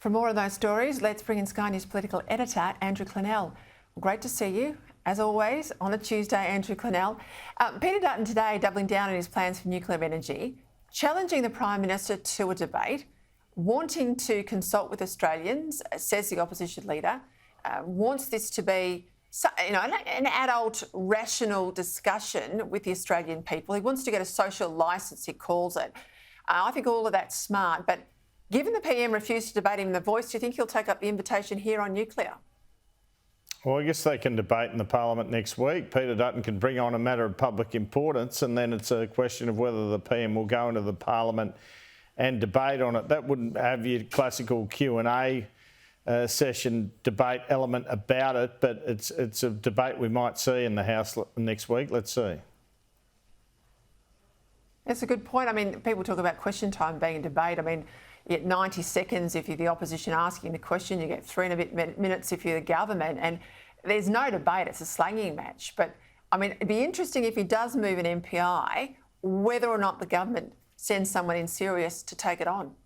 For more of those stories, let's bring in Sky News Political Editor Andrew Clennell. Great to see you, as always, on a Tuesday, Andrew Clennell. Peter Dutton today doubling down on his plans for nuclear energy, challenging the Prime Minister to a debate, wanting to consult with Australians, says the opposition leader, wants this to be an adult, rational discussion with the Australian people. He wants to get a social licence, he calls it. I think all of that's smart, but given the PM refused to debate him in The Voice, do you think he'll take up the invitation here on nuclear? Well, I guess they can debate in the Parliament next week. Peter Dutton can bring on a matter of public importance, and then it's a question of whether the PM will go into the Parliament and debate on it. That wouldn't have your classical Q&A session debate element about it, but it's a debate we might see in the House next week. Let's see. That's a good point. I mean, people talk about question time being a debate. I mean, you get 90 seconds if you're the opposition asking the question, you get 3 and a bit minutes if you're the government, and there's no debate, it's a slanging match. But, I mean, it'd be interesting if he does move an MPI, whether or not the government sends someone in serious to take it on.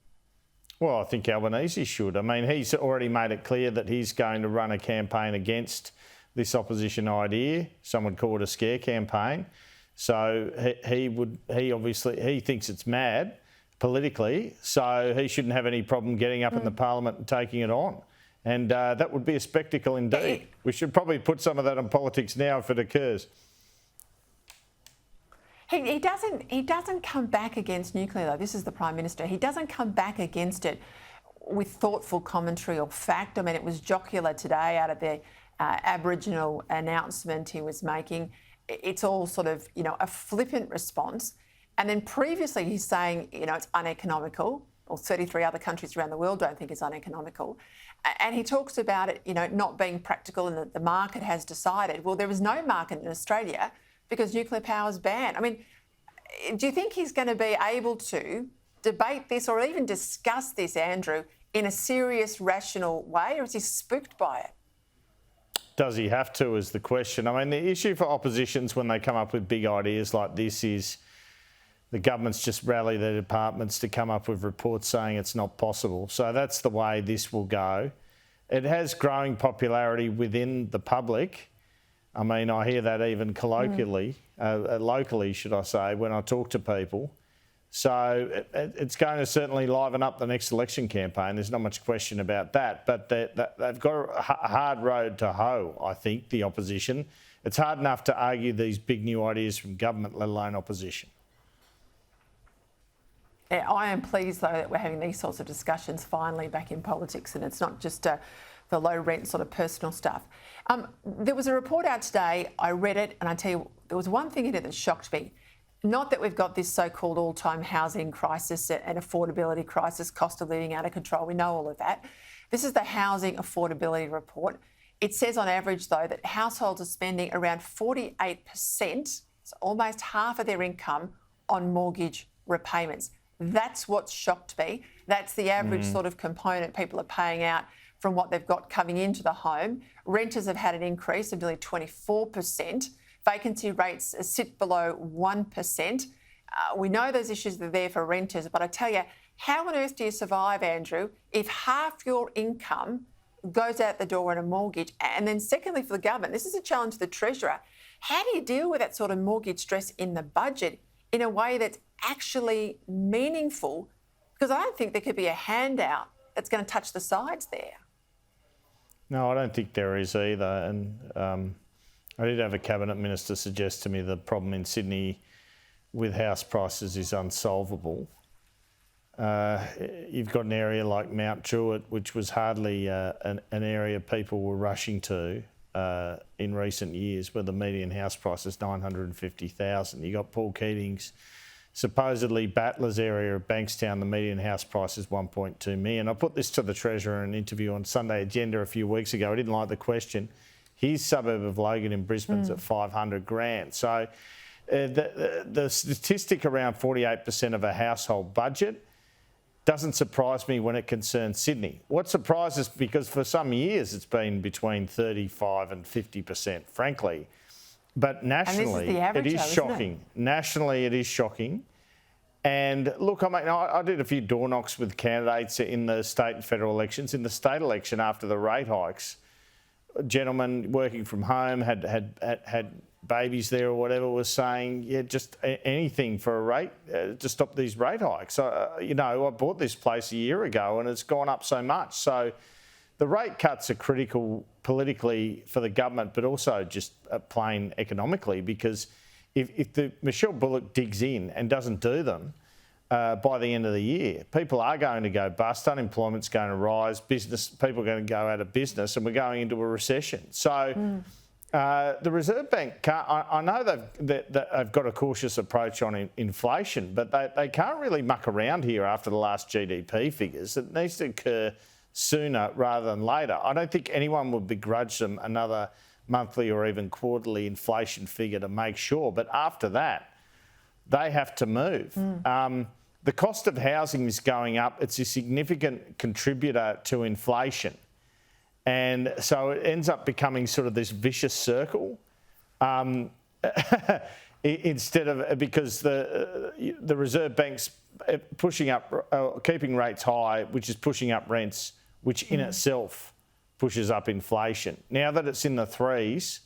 Well, I think Albanese should. I mean, he's already made it clear that he's going to run a campaign against this opposition idea. Some would call it a scare campaign. So he obviously thinks it's mad politically, so he shouldn't have any problem getting up in the Parliament and taking it on. And that would be a spectacle indeed. We should probably put some of that on politics now if it occurs. He doesn't come back against nuclear, though. This is the Prime Minister. He doesn't come back against it with thoughtful commentary or fact. I mean, it was jocular today out of the Aboriginal announcement he was making. It's all sort of, a flippant response. And then previously he's saying, it's uneconomical, or 33 other countries around the world don't think it's uneconomical. And he talks about it, not being practical and that the market has decided. Well, there is no market in Australia because nuclear power is banned. I mean, do you think he's going to be able to debate this or even discuss this, Andrew, in a serious, rational way, or is he spooked by it? Does he have to is the question. I mean, the issue for oppositions when they come up with big ideas like this is the governments just rally their departments to come up with reports saying it's not possible. So that's the way this will go. It has growing popularity within the public. I mean, I hear that even colloquially, locally, should I say, when I talk to people. So it's going to certainly liven up the next election campaign. There's not much question about that. But they've got a hard road to hoe, I think, the opposition. It's hard enough to argue these big new ideas from government, let alone opposition. Yeah, I am pleased, though, that we're having these sorts of discussions finally back in politics, and it's not just the low rent sort of personal stuff. There was a report out today, I read it, and I tell you, there was one thing in it that shocked me. Not that we've got this so-called all-time housing crisis and affordability crisis, cost of living out of control. We know all of that. This is the Housing Affordability Report. It says on average, though, that households are spending around 48%, so almost half of their income, on mortgage repayments. That's what shocked me. That's the average sort of component people are paying out from what they've got coming into the home. Renters have had an increase of nearly 24%. Vacancy rates sit below 1%. We know those issues are there for renters, but I tell you, how on earth do you survive, Andrew, if half your income goes out the door in a mortgage? And then secondly, for the government, this is a challenge to the Treasurer. How do you deal with that sort of mortgage stress in the budget in a way that's actually meaningful? Because I don't think there could be a handout that's going to touch the sides there. No, I don't think there is either. And I did have a Cabinet Minister suggest to me the problem in Sydney with house prices is unsolvable. You've got an area like Mount Druitt, which was hardly an area people were rushing to in recent years, where the median house price is $950,000. You got Paul Keating's supposedly Battler's area of Bankstown, the median house price is $1.2 million. I put this to the Treasurer in an interview on Sunday Agenda a few weeks ago. I didn't like the question. His suburb of Logan in Brisbane's at $500,000. So the statistic around 48% of a household budget doesn't surprise me when it concerns Sydney. What surprises, because for some years it's been between 35 and 50%, frankly. But nationally, it is shocking. Nationally, it is shocking. And look, I mean, I did a few door knocks with candidates in the state and federal elections. In the state election after the rate hikes, a gentleman working from home had babies there or whatever was saying, yeah, just anything for a rate to stop these rate hikes. You know, I bought this place a year ago and it's gone up so much. So the rate cuts are critical politically for the government, but also just plain economically, because if Michelle Bullock digs in and doesn't do them by the end of the year, people are going to go bust, unemployment's going to rise, people are going to go out of business, and we're going into a recession. So the Reserve Bank, I know they've got a cautious approach on inflation, but they can't really muck around here after the last GDP figures. It needs to occur sooner rather than later. I don't think anyone would begrudge them another monthly or even quarterly inflation figure to make sure. But after that, they have to move. The cost of housing is going up. It's a significant contributor to inflation. And so it ends up becoming sort of this vicious circle instead of, because the Reserve Bank's pushing up, keeping rates high, which is pushing up rents, which in itself pushes up inflation. Now that it's in the threes,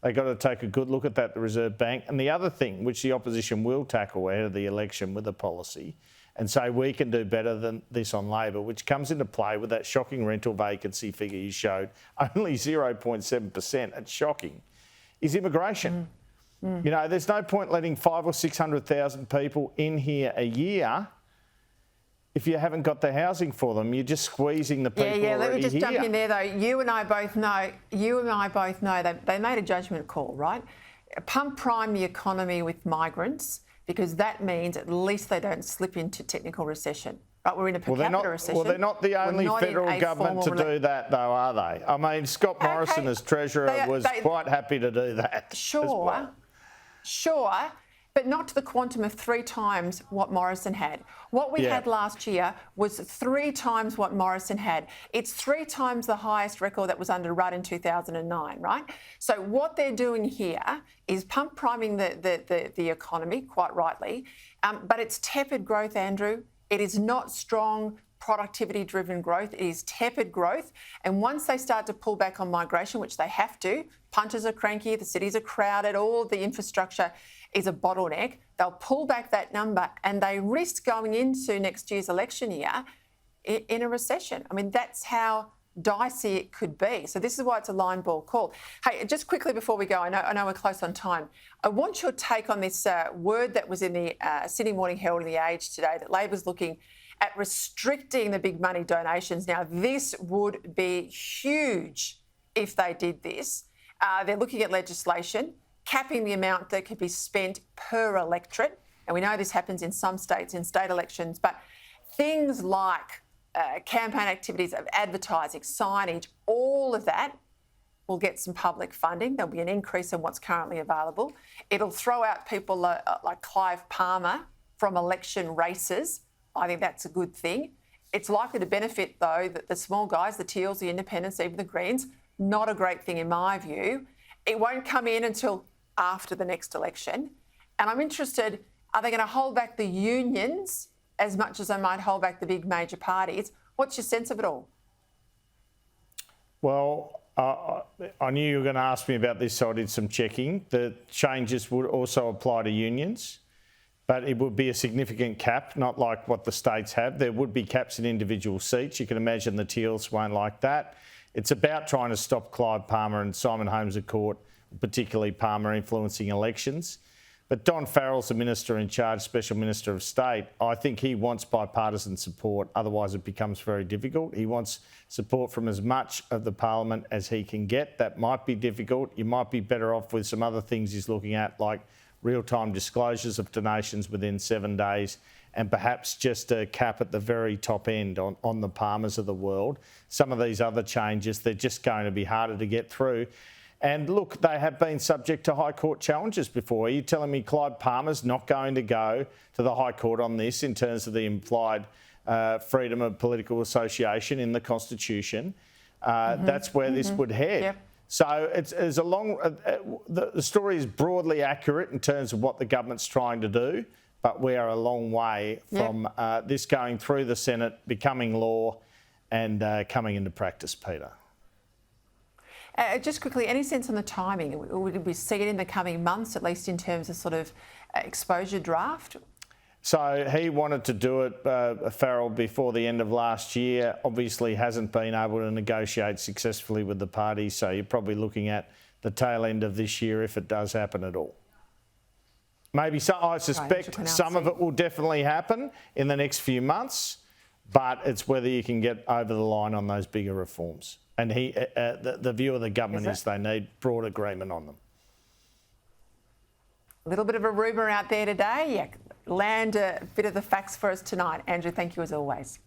they've got to take a good look at that, the Reserve Bank. And the other thing, which the opposition will tackle ahead of the election with a policy, and say we can do better than this on Labor, which comes into play with that shocking rental vacancy figure you showed, only 0.7%, it's shocking, is immigration. You know, there's no point letting 500,000 or 600,000 people in here a year if you haven't got the housing for them. You're just squeezing the people already here. Let me just jump in there though. You and I both know they made a judgment call, right? Pump prime the economy with migrants, because that means at least they don't slip into technical recession. Right, we're in a per capita recession. Well, they're not the only federal government to do that, though, are they? I mean, Scott Morrison as Treasurer was quite happy to do that. Sure, but not to the quantum of 3 times what Morrison had. What we had last year was 3 times what Morrison had. It's 3 times the highest record that was under Rudd in 2009, right? So what they're doing here is pump priming the economy, quite rightly, but it's tepid growth, Andrew. It is not strong productivity-driven growth. It is tepid growth. And once they start to pull back on migration, which they have to, punters are cranky, the cities are crowded, all of the infrastructure is a bottleneck, they'll pull back that number and they risk going into next year's election year in a recession. I mean, that's how dicey it could be. So this is why it's a line ball call. Hey, just quickly before we go, I know we're close on time. I want your take on this word that was in the Sydney Morning Herald and The Age today, that Labor's looking at restricting the big money donations. Now, this would be huge if they did this. They're looking at legislation capping the amount that could be spent per electorate. And we know this happens in some states in state elections, but things like campaign activities of advertising, signage, all of that will get some public funding. There'll be an increase in what's currently available. It'll throw out people like Clive Palmer from election races. I think that's a good thing. It's likely to benefit, though, that the small guys, the Teals, the Independents, even the Greens, not a great thing in my view. It won't come in until after the next election. And I'm interested, are they going to hold back the unions as much as they might hold back the big major parties? What's your sense of it all? Well, I knew you were going to ask me about this, so I did some checking. The changes would also apply to unions, but it would be a significant cap, not like what the states have. There would be caps in individual seats. You can imagine the Teals won't like that. It's about trying to stop Clive Palmer and Simon Holmes at court, particularly Palmer, influencing elections. But Don Farrell's the Minister in charge, Special Minister of State. I think he wants bipartisan support, otherwise it becomes very difficult. He wants support from as much of the Parliament as he can get. That might be difficult. You might be better off with some other things he's looking at, like real-time disclosures of donations within 7 days, and perhaps just a cap at the very top end on the Palmers of the world. Some of these other changes, they're just going to be harder to get through. And look, they have been subject to High Court challenges before. Are you telling me Clive Palmer's not going to go to the High Court on this in terms of the implied freedom of political association in the Constitution? That's where this would head. Yep. So it's a long... the story is broadly accurate in terms of what the government's trying to do, but we are a long way from this going through the Senate, becoming law and coming into practice, Peter. Just quickly, any sense on the timing? Would we see it in the coming months, at least in terms of sort of exposure draft? So he wanted to do it, Farrell, before the end of last year. Obviously hasn't been able to negotiate successfully with the parties, so you're probably looking at the tail end of this year if it does happen at all. Maybe so, I suspect some of it will definitely happen in the next few months, but it's whether you can get over the line on those bigger reforms. And the view of the government is they need broad agreement on them. A little bit of a rumour out there today. Yeah, land a bit of the facts for us tonight. Andrew, thank you as always.